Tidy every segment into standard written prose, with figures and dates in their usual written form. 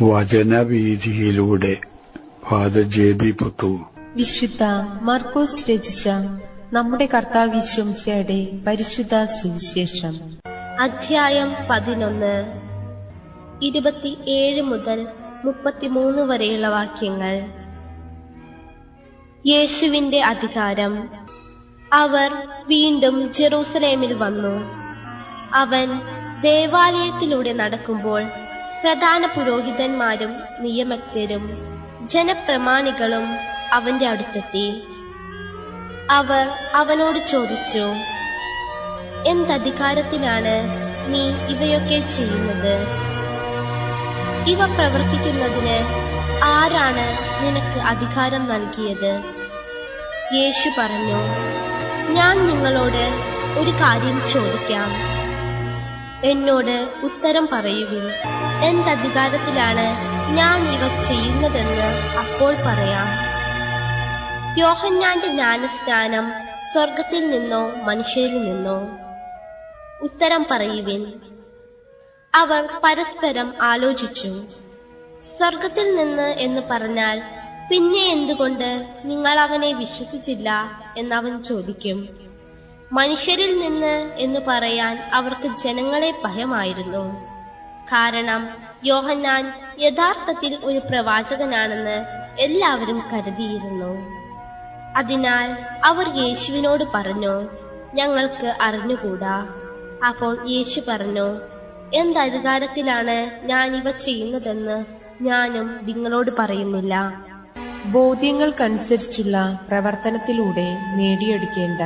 വചനവീഥിയിലൂടെ father ജെ.ബി. Puthur. വിശുദ്ധ മാർക്കോസ് രചിച്ച നമ്മുടെ കർത്താവ് ഈശോയുടെ പരിശുദ്ധ സുവിശേഷം, അധ്യായം 11, 27 മുതൽ 33 വരെയുള്ള വാക്യങ്ങൾ. യേശുവിന്റെ അധികാരം. അവർ വീണ്ടും ജെറൂസലേമിൽ വന്നു. അവൻ ദേവാലയത്തിലൂടെ നടക്കുമ്പോൾ പ്രധാന പുരോഹിതന്മാരും നിയമജ്ഞരും ജനപ്രമാണികളും അവന്റെ അടുത്തെത്തി. അവർ അവനോട് ചോദിച്ചു, എന്തധികാരത്തിലാണ് നീ ഇവയൊക്കെ ചെയ്യുന്നത്? ഇവ പ്രവർത്തിക്കുന്നതിന് ആരാണ് നിനക്ക് അധികാരം നൽകിയത്? യേശു പറഞ്ഞു, ഞാൻ നിങ്ങളോട് ഒരു കാര്യം ചോദിക്കാം, എന്നോട് ഉത്തരം പറയുവിൻ. എന്തധികാരത്തിലാണ് ഞാൻ ഇവ ചെയ്യുന്നതെന്ന് അപ്പോൾ പറയാം. യോഹന്നാന്റെ ജ്ഞാനസ്നാനം സ്വർഗത്തിൽ നിന്നോ മനുഷ്യരിൽ നിന്നോ? ഉത്തരം പറയുവിൻ. അവർ പരസ്പരം ആലോചിച്ചു. സ്വർഗത്തിൽ നിന്ന് എന്ന് പറഞ്ഞാൽ പിന്നെ എന്തുകൊണ്ട് നിങ്ങൾ അവനെ വിശ്വസിച്ചില്ല എന്നവൻ ചോദിക്കും. മനുഷ്യരിൽ നിന്ന് എന്ന് പറയാൻ അവർക്ക് ജനങ്ങളെ ഭയമായിരുന്നു. കാരണം യോഹന്നാൻ യഥാർത്ഥത്തിൽ ഒരു പ്രവാചകനാണെന്ന് എല്ലാവരും കരുതിയിരുന്നു. അതിനാൽ അവർ യേശുവിനോട് പറഞ്ഞു, ഞങ്ങൾക്ക് അറിഞ്ഞുകൂടാ. അപ്പോൾ യേശു പറഞ്ഞു, എന്തധികാരത്തിലാണ് ഞാൻ ഇവ ചെയ്യുന്നതെന്ന് ഞാനും നിങ്ങളോട് പറയുന്നില്ല. ബോധ്യങ്ങൾക്കനുസരിച്ചുള്ള പ്രവർത്തനത്തിലൂടെ നേടിയെടുക്കേണ്ട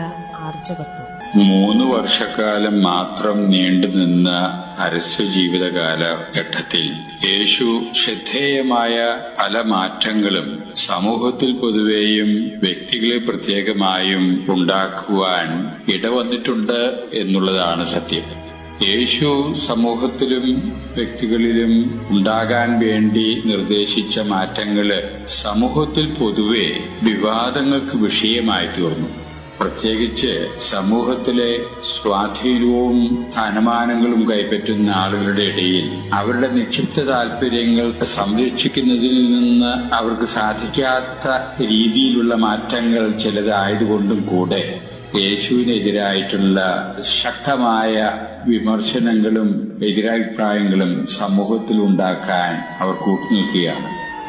ആർജവത്വം. 3 വർഷക്കാലം മാത്രം നീണ്ടുനിന്ന പരസ്യ ജീവിത കാലഘട്ടത്തിൽ യേശു ശ്രദ്ധേയമായ പല മാറ്റങ്ങളും സമൂഹത്തിൽ പൊതുവെയും വ്യക്തികളെ പ്രത്യേകമായും ഉണ്ടാക്കുവാൻ ഇടവന്നിട്ടുണ്ട് എന്നുള്ളതാണ് സത്യം. യേശു സമൂഹത്തിലും വ്യക്തികളിലും ഉണ്ടാകാൻ വേണ്ടി നിർദ്ദേശിച്ച മാറ്റങ്ങള് സമൂഹത്തിൽ പൊതുവെ വിവാദങ്ങൾക്ക് വിഷയമായി തീർന്നു. പ്രത്യേകിച്ച് സമൂഹത്തിലെ സ്വാധീനവും സ്ഥാനമാനങ്ങളും കൈപ്പറ്റുന്ന ആളുകളുടെ ഇടയിൽ അവരുടെ നിക്ഷിപ്ത താല്പര്യങ്ങൾ സംരക്ഷിക്കുന്നതിൽ നിന്ന് അവർക്ക് സാധിക്കാത്ത രീതിയിലുള്ള മാറ്റങ്ങൾ ചിലതായതുകൊണ്ടും കൂടെ യേശുവിനെതിരായിട്ടുള്ള ശക്തമായ വിമർശനങ്ങളും എതിരഭിപ്രായങ്ങളും സമൂഹത്തിൽ ഉണ്ടാക്കാൻ അവർ കൂട്ടുനിൽക്കുകയാണ്.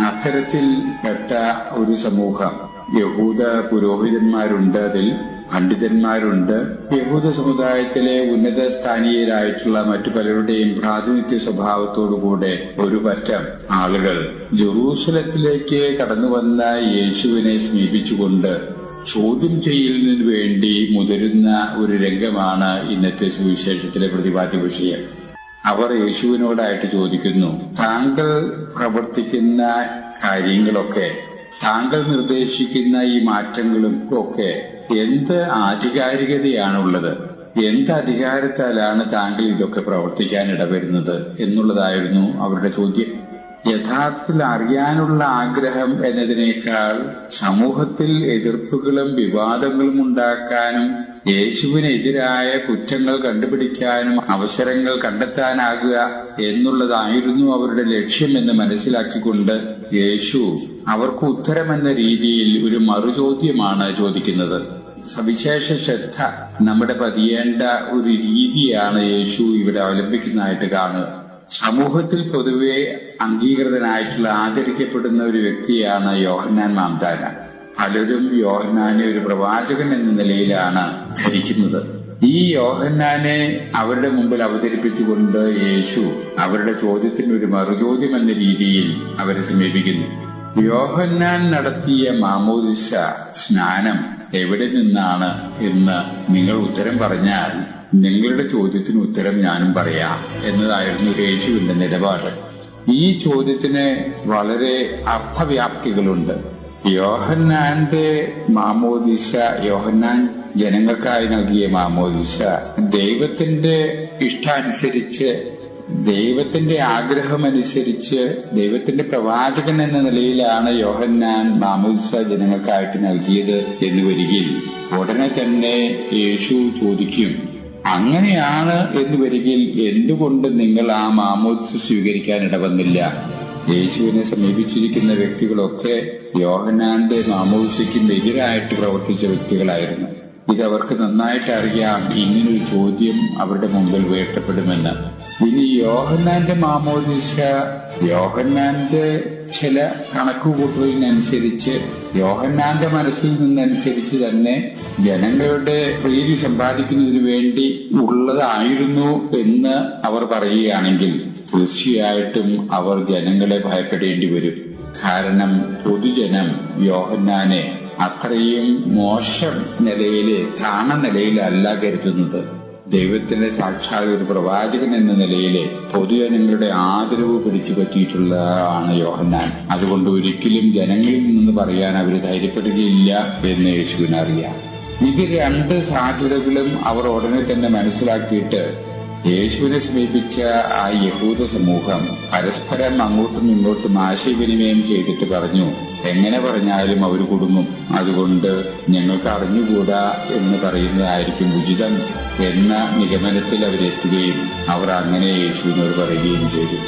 അത്തരത്തിൽ പെട്ട ഒരു സമൂഹം, യഹൂദ പുരോഹിതന്മാരുണ്ട്, അതിൽ പണ്ഡിതന്മാരുണ്ട്, യഹൂദ സമുദായത്തിലെ ഉന്നത സ്ഥാനീയരായിട്ടുള്ള മറ്റു പലരുടെയും പ്രാതിനിധ്യ സ്വഭാവത്തോടുകൂടെ ഒരു പറ്റം ആളുകൾ ജെറൂസലത്തിലേക്ക് കടന്നു വന്ന യേശുവിനെ സമീപിച്ചുകൊണ്ട് ചോദ്യം ചെയ്യലിനു വേണ്ടി മുതിരുന്ന ഒരു രംഗമാണ് ഇന്നത്തെ സുവിശേഷത്തിലെ പ്രതിപാദ്യ വിഷയം. അവർ യേശുവിനോടായിട്ട് ചോദിക്കുന്നു, താങ്കൾ പ്രവർത്തിക്കുന്ന കാര്യങ്ങളൊക്കെ, താങ്കൾ നിർദ്ദേശിക്കുന്ന ഈ മാറ്റങ്ങളും ഒക്കെ എന്ത് ആധികാരികതയാണുള്ളത്? എന്ത് അധികാരത്താലാണ് താങ്കൾ ഇതൊക്കെ പ്രവർത്തിക്കാൻ ഇടവരുന്നത് എന്നുള്ളതായിരുന്നു അവരുടെ ചോദ്യം. യഥാർത്ഥത്തിൽ അറിയാനുള്ള ആഗ്രഹം എന്നതിനേക്കാൾ സമൂഹത്തിൽ എതിർപ്പുകളും വിവാദങ്ങളും ഉണ്ടാക്കാനും യേശുവിനെതിരായ കുറ്റങ്ങൾ കണ്ടുപിടിക്കാനും അവസരങ്ങൾ കണ്ടെത്താനാകുക എന്നുള്ളതായിരുന്നു അവരുടെ ലക്ഷ്യമെന്ന് മനസ്സിലാക്കിക്കൊണ്ട് യേശു അവർക്ക് ഉത്തരമെന്ന രീതിയിൽ ഒരു മറുചോദ്യമാണ് ചോദിക്കുന്നത്. സവിശേഷ ശ്രദ്ധ നമ്മുടെ പതിയേണ്ട ഒരു രീതിയാണ് യേശു ഇവിടെ അവലംബിക്കുന്നതായിട്ട് കാണുക. സമൂഹത്തിൽ പൊതുവെ അംഗീകൃതനായിട്ടുള്ള ആദരിക്കപ്പെടുന്ന ഒരു വ്യക്തിയാണ് യോഹന്നാൻ മാംദാന. പലരും യോഹന്നാനെ ഒരു പ്രവാചകൻ എന്ന നിലയിലാണ് ധരിക്കുന്നത്. ഈ യോഹന്നാനെ അവരുടെ മുമ്പിൽ അവതരിപ്പിച്ചുകൊണ്ട് യേശു അവരുടെ ചോദ്യത്തിന് ഒരു മറുചോദ്യം എന്ന രീതിയിൽ അവരെ സമീപിക്കുന്നു. യോഹന്നാൻ നടത്തിയ മാമോദിസ സ്നാനം എവിടെ നിന്നാണ് എന്ന് നിങ്ങൾ ഉത്തരം പറഞ്ഞാൽ നിങ്ങളുടെ ചോദ്യത്തിന് ഉത്തരം ഞാനും പറയാം എന്നതായിരുന്നു യേശുവിന്റെ നിലപാട്. ഈ ചോദ്യത്തിന് വളരെ അർത്ഥവ്യാപ്തികളുണ്ട്. യോഹന്നാന്റെ മാമോദിസ, യോഹന്നാൻ ജനങ്ങൾക്കായി നൽകിയ മാമോദിസ ദൈവത്തിന്റെ ഇഷ്ടാനുസരിച്ച്, ദൈവത്തിന്റെ ആഗ്രഹമനുസരിച്ച്, ദൈവത്തിന്റെ പ്രവാചകൻ എന്ന നിലയിലാണ് യോഹന്നാൻ മാമോദിസ ജനങ്ങൾക്കായിട്ട് നൽകിയത് എന്ന് വരികിൽ ഉടനെ തന്നെ യേശു ചോദിക്കും, അങ്ങനെയാണ് എന്ന് വരികിൽ എന്തുകൊണ്ട് നിങ്ങൾ ആ മാമോദിസ സ്വീകരിക്കാൻ ഇടവന്നില്ല യേശുവിനെ സമീപിച്ചിരിക്കുന്ന വ്യക്തികളൊക്കെ യോഹന്നാന്റെ മാമോദിസയ്ക്കും എതിരായിട്ട് പ്രവർത്തിച്ച വ്യക്തികളായിരുന്നു. ഇത് അവർക്ക് നന്നായിട്ട് അറിയാം ഇങ്ങനൊരു ചോദ്യം അവരുടെ മുമ്പിൽ ഉയർത്തപ്പെടുമെന്ന്. ഇനി യോഹന്നാന്റെ മാമോദിസ, യോഹന്നാന്റെ ചില കണക്കുകൂട്ടലിനനുസരിച്ച്, യോഹന്നാന്റെ മനസ്സിൽ നിന്നനുസരിച്ച് തന്നെ ജനങ്ങളുടെ പ്രീതി സമ്പാദിക്കുന്നതിന് വേണ്ടി ഉള്ളതായിരുന്നു എന്ന് അവർ പറയുകയാണെങ്കിൽ തീർച്ചയായിട്ടും അവർ ജനങ്ങളെ ഭയപ്പെടേണ്ടി വരും. കാരണം പൊതുജനം യോഹന്നാനെ അത്രയും മോശം നിലയില്, താണ നിലയിലല്ല കരുതുന്നത്. ദൈവത്തിന്റെ സാക്ഷാൽ ഒരു പ്രവാചകൻ എന്ന നിലയില് പൊതുജനങ്ങളുടെ ആദരവ് പിടിച്ചു പറ്റിയിട്ടുള്ളതാണ് യോഹന്നാൻ. അതുകൊണ്ട് ഒരിക്കലും ജനങ്ങളിൽ നിന്ന് പറയാൻ അവർ ധൈര്യപ്പെടുകയില്ല എന്ന് യേശുവിനറിയാം. ഇത് രണ്ട് സാധ്യതകളും അവർ ഉടനെ തന്നെ മനസ്സിലാക്കിയിട്ട് യേശുവിനെ സമീപിച്ച ആ യഹൂദ സമൂഹം പരസ്പരം അങ്ങോട്ടും ഇങ്ങോട്ടും ആശയവിനിമയം ചെയ്തിട്ട് പറഞ്ഞു, എങ്ങനെ പറഞ്ഞാലും അവർ കുടുങ്ങും, അതുകൊണ്ട് ഞങ്ങൾക്ക് അറിഞ്ഞുകൂടാ എന്ന് പറയുന്നതായിരിക്കും ഉചിതം എന്ന നിഗമനത്തിൽ അവരെത്തുകയും അവർ അങ്ങനെ യേശുവിനോട് പറയുകയും ചെയ്തു.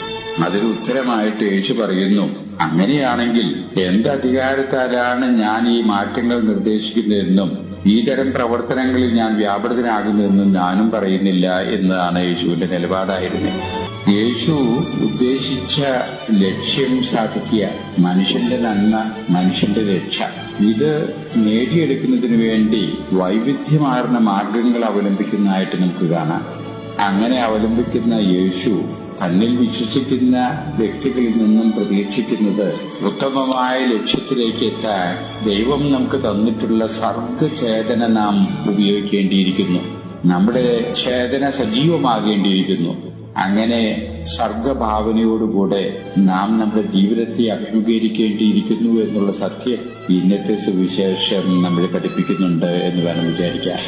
അതിന് ഉത്തരമായിട്ട് യേശു പറയുന്നു, അങ്ങനെയാണെങ്കിൽ എന്ത് അധികാരത്താലാണ് ഞാൻ ഈ മാറ്റങ്ങൾ നിർദ്ദേശിക്കുന്നതെന്നും ഈ തരം പ്രവർത്തനങ്ങളിൽ ഞാൻ വ്യാപൃതനാകുന്നതെന്നും ഞാനും പറയുന്നില്ല എന്നതാണ് യേശുവിന്റെ നിലപാടായിരുന്നത്. യേശു ഉദ്ദേശിച്ച ലക്ഷ്യം സാധിക്കുക, മനുഷ്യന്റെ നന്മ, മനുഷ്യന്റെ രക്ഷ, ഇത് നേടിയെടുക്കുന്നതിന് വേണ്ടി വൈവിധ്യമാർന്ന മാർഗങ്ങൾ അവലംബിക്കുന്നതായിട്ട് നമുക്ക് കാണാം. അങ്ങനെ അവലംബിക്കുന്ന യേശു തന്നിൽ വിശ്വസിക്കുന്ന വ്യക്തികളിൽ നിന്നും പ്രതീക്ഷിക്കുന്നത് ഉത്തമമായ ലക്ഷ്യത്തിലേക്ക് എത്താൻ ദൈവം നമുക്ക് തന്നിട്ടുള്ള സർഗചേതന നാം ഉപയോഗിക്കേണ്ടിയിരിക്കുന്നു. നമ്മുടെ ചേതന സജീവമാകേണ്ടിയിരിക്കുന്നു. അങ്ങനെ സർഗഭാവനയോടുകൂടെ നാം നമ്മുടെ ജീവിതത്തെ അഭിമുഖീകരിക്കേണ്ടിയിരിക്കുന്നു എന്നുള്ള സത്യം ഇന്നത്തെ സുവിശേഷം നമ്മളെ പഠിപ്പിക്കുന്നുണ്ട് എന്ന് വേണം വിചാരിക്കാം.